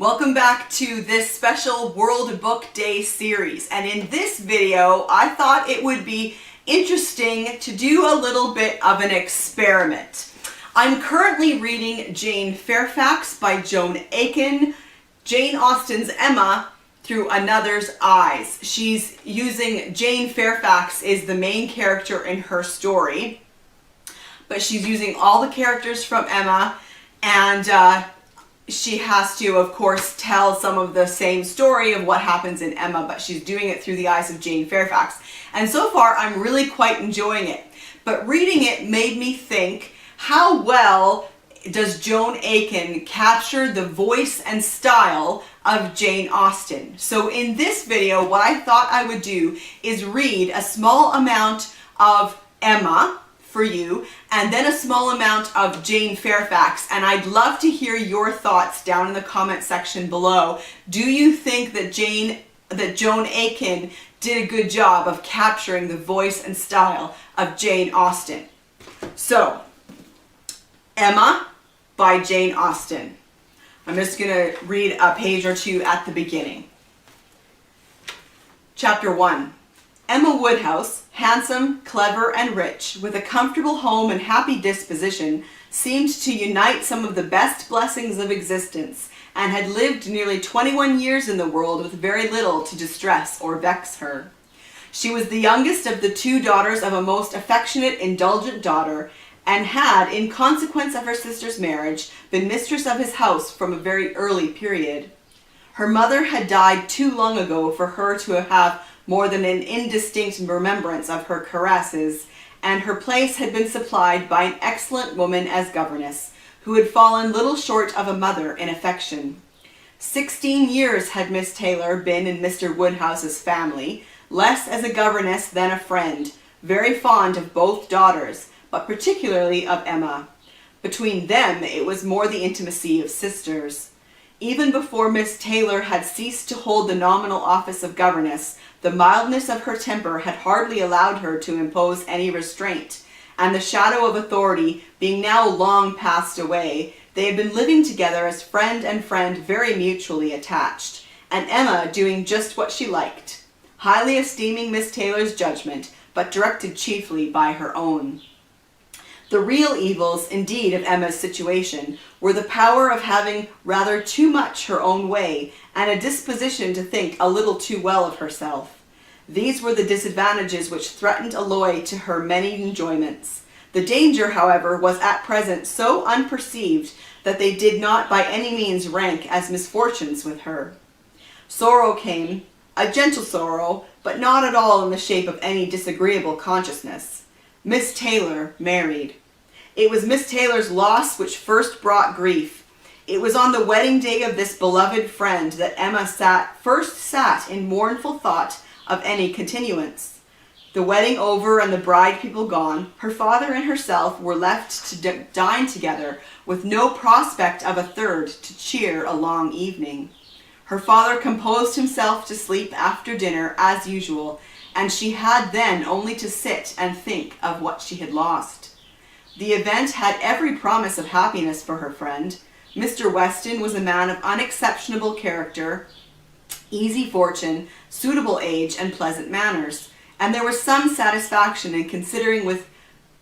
Welcome back to this special World Book Day series, and in this video I thought it would be interesting to do a little bit of an experiment. I'm currently reading Jane Fairfax by Joan Aiken, Jane Austen's Emma through another's eyes. She's using Jane Fairfax is the main character in her story, but she's using all the characters from Emma, and she has to, of course, tell some of the same story of what happens in Emma, but she's doing it through the eyes of Jane Fairfax. And so far, I'm really quite enjoying it. But reading it made me think, how well does Joan Aiken capture the voice and style of Jane Austen? So in this video, what I thought I would do is read a small amount of Emma for you, and then a small amount of Jane Fairfax, and I'd love to hear your thoughts down in the comment section below. Do you think that Joan Aiken did a good job of capturing the voice and style of Jane Austen? So, Emma by Jane Austen. I'm just going to read a page or two at the beginning. Chapter 1. Emma Woodhouse, handsome, clever, and rich, with a comfortable home and happy disposition, seemed to unite some of the best blessings of existence, and had lived nearly 21 years in the world with very little to distress or vex her. She was the youngest of the two daughters of a most affectionate, indulgent daughter, and had, in consequence of her sister's marriage, been mistress of his house from a very early period. Her mother had died too long ago for her to have more than an indistinct remembrance of her caresses, and her place had been supplied by an excellent woman as governess, who had fallen little short of a mother in affection. 16 years had Miss Taylor been in Mr. Woodhouse's family, less as a governess than a friend, very fond of both daughters, but particularly of Emma. Between them it was more the intimacy of sisters. Even before Miss Taylor had ceased to hold the nominal office of governess, the mildness of her temper had hardly allowed her to impose any restraint, and the shadow of authority being now long passed away, they had been living together as friend and friend, very mutually attached, and Emma doing just what she liked, highly esteeming Miss Taylor's judgment, but directed chiefly by her own. The real evils, indeed, of Emma's situation were the power of having rather too much her own way, and a disposition to think a little too well of herself. These were the disadvantages which threatened alloy to her many enjoyments. The danger, however, was at present so unperceived that they did not by any means rank as misfortunes with her. Sorrow came, a gentle sorrow, but not at all in the shape of any disagreeable consciousness. Miss Taylor married. It was Miss Taylor's loss which first brought grief. It was on the wedding day of this beloved friend that Emma first sat in mournful thought of any continuance. The wedding over and the bride people gone, her father and herself were left to dine together with no prospect of a third to cheer a long evening. Her father composed himself to sleep after dinner as usual, and she had then only to sit and think of what she had lost. The event had every promise of happiness for her friend. Mr. Weston was a man of unexceptionable character, easy fortune, suitable age, and pleasant manners, and there was some satisfaction in considering with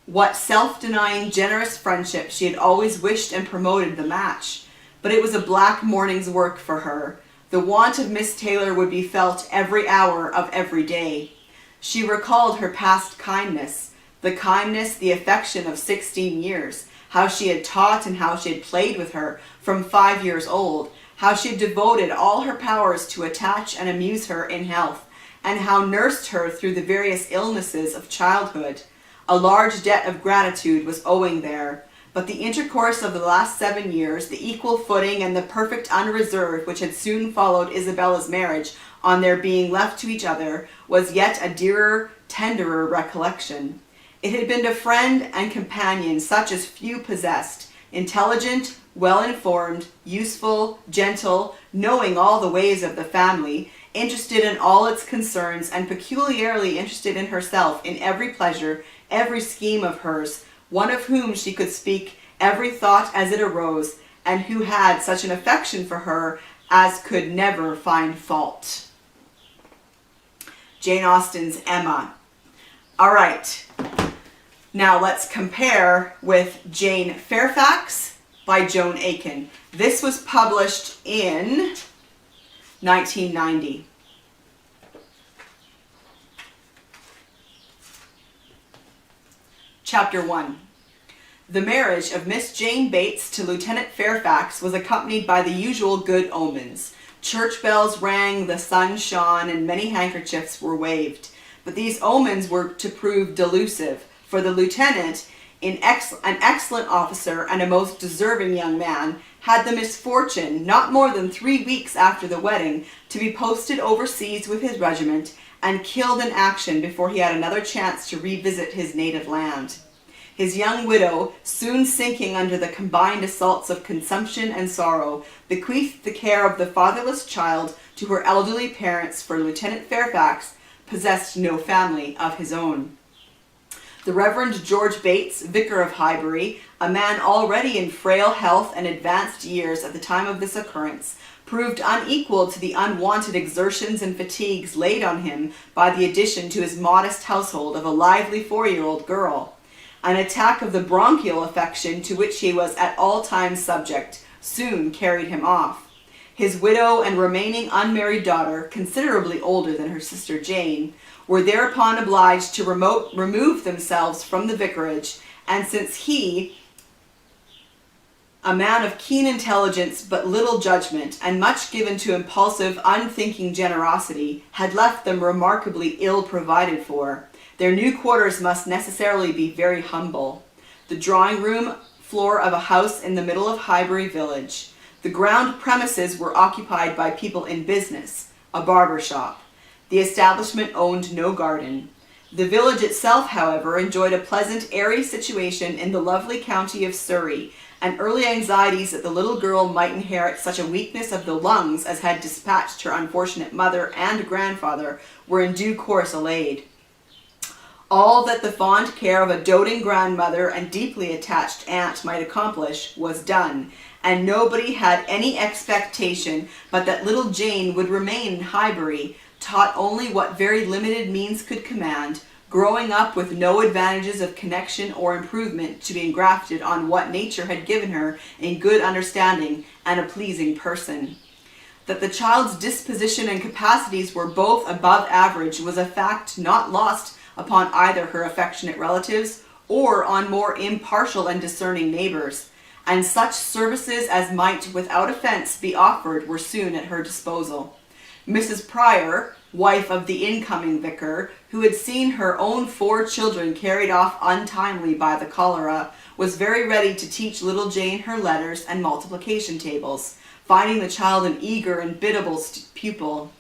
what self-denying, generous friendship she had always wished and promoted the match. But it was a black morning's work for her. The want of Miss Taylor would be felt every hour of every day. She recalled her past kindness, the affection of 16 years, how she had taught and how she had played with her from 5 years old, how she had devoted all her powers to attach and amuse her in health, and how nursed her through the various illnesses of childhood. A large debt of gratitude was owing there, but the intercourse of the last 7 years, the equal footing and the perfect unreserve which had soon followed Isabella's marriage on their being left to each other, was yet a dearer, tenderer recollection. It had been a friend and companion such as few possessed, intelligent, well-informed, useful, gentle, knowing all the ways of the family, interested in all its concerns, and peculiarly interested in herself in every pleasure, every scheme of hers, one of whom she could speak every thought as it arose, and who had such an affection for her as could never find fault. Jane Austen's Emma. All right, now let's compare with Jane Fairfax by Joan Aiken. This was published in 1990. Chapter 1. The marriage of Miss Jane Bates to Lieutenant Fairfax was accompanied by the usual good omens. Church bells rang, the sun shone, and many handkerchiefs were waved. But these omens were to prove delusive, for the lieutenant, an excellent officer and a most deserving young man, had the misfortune, not more than 3 weeks after the wedding, to be posted overseas with his regiment and killed in action before he had another chance to revisit his native land. His young widow, soon sinking under the combined assaults of consumption and sorrow, bequeathed the care of the fatherless child to her elderly parents, for Lieutenant Fairfax possessed no family of his own. The Reverend George Bates, Vicar of Highbury, a man already in frail health and advanced years at the time of this occurrence, proved unequal to the unwonted exertions and fatigues laid on him by the addition to his modest household of a lively 4-year-old girl. An attack of the bronchial affection, to which he was at all times subject, soon carried him off. His widow and remaining unmarried daughter, considerably older than her sister Jane, were thereupon obliged to remove themselves from the vicarage, and since he, a man of keen intelligence but little judgment, and much given to impulsive, unthinking generosity, had left them remarkably ill provided for, their new quarters must necessarily be very humble. The drawing-room floor of a house in the middle of Highbury village. The ground premises were occupied by people in business, a barber shop. The establishment owned no garden. The village itself, however, enjoyed a pleasant, airy situation in the lovely county of Surrey, and early anxieties that the little girl might inherit such a weakness of the lungs as had dispatched her unfortunate mother and grandfather were in due course allayed. All that the fond care of a doting grandmother and deeply attached aunt might accomplish was done, and nobody had any expectation but that little Jane would remain in Highbury, taught only what very limited means could command, growing up with no advantages of connection or improvement to be engrafted on what nature had given her in good understanding and a pleasing person. That the child's disposition and capacities were both above average was a fact not lost upon either her affectionate relatives or on more impartial and discerning neighbors, and such services as might without offense be offered were soon at her disposal. Mrs. Pryor, wife of the incoming vicar, who had seen her own 4 children carried off untimely by the cholera, was very ready to teach little Jane her letters and multiplication tables, finding the child an eager and biddable pupil.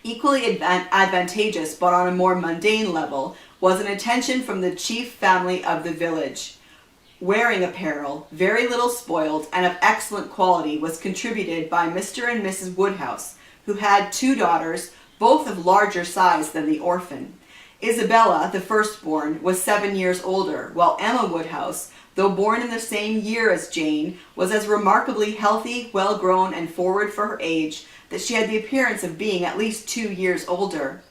Equally advantageous, but on a more mundane level, was an attention from the chief family of the village. Wearing apparel, very little spoiled, and of excellent quality, was contributed by Mr. and Mrs. Woodhouse, who had 2 daughters, both of larger size than the orphan. Isabella, the firstborn, was 7 years older, while Emma Woodhouse, though born in the same year as Jane, was as remarkably healthy, well-grown, and forward for her age, that she had the appearance of being at least 2 years older.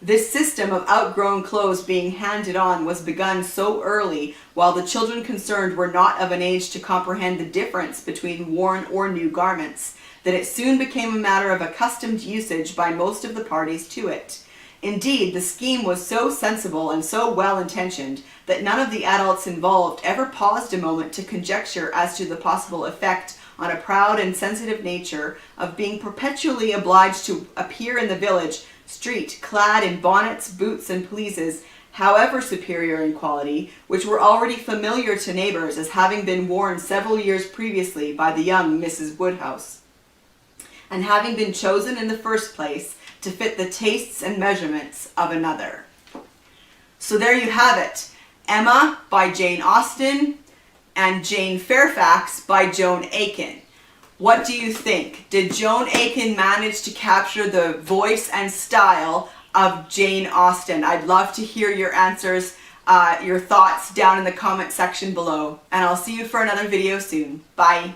This system of outgrown clothes being handed on was begun so early, while the children concerned were not of an age to comprehend the difference between worn or new garments, that it soon became a matter of accustomed usage by most of the parties to it. Indeed, the scheme was so sensible and so well intentioned that none of the adults involved ever paused a moment to conjecture as to the possible effect on a proud and sensitive nature of being perpetually obliged to appear in the village street clad in bonnets, boots, and pelisses, however superior in quality, which were already familiar to neighbors as having been worn several years previously by the young Mrs. Woodhouse, and having been chosen in the first place to fit the tastes and measurements of another. So there you have it. Emma by Jane Austen and Jane Fairfax by Joan Aiken. What do you think? Did Joan Aiken manage to capture the voice and style of Jane Austen? I'd love to hear your answers, your thoughts down in the comment section below. And I'll see you for another video soon. Bye.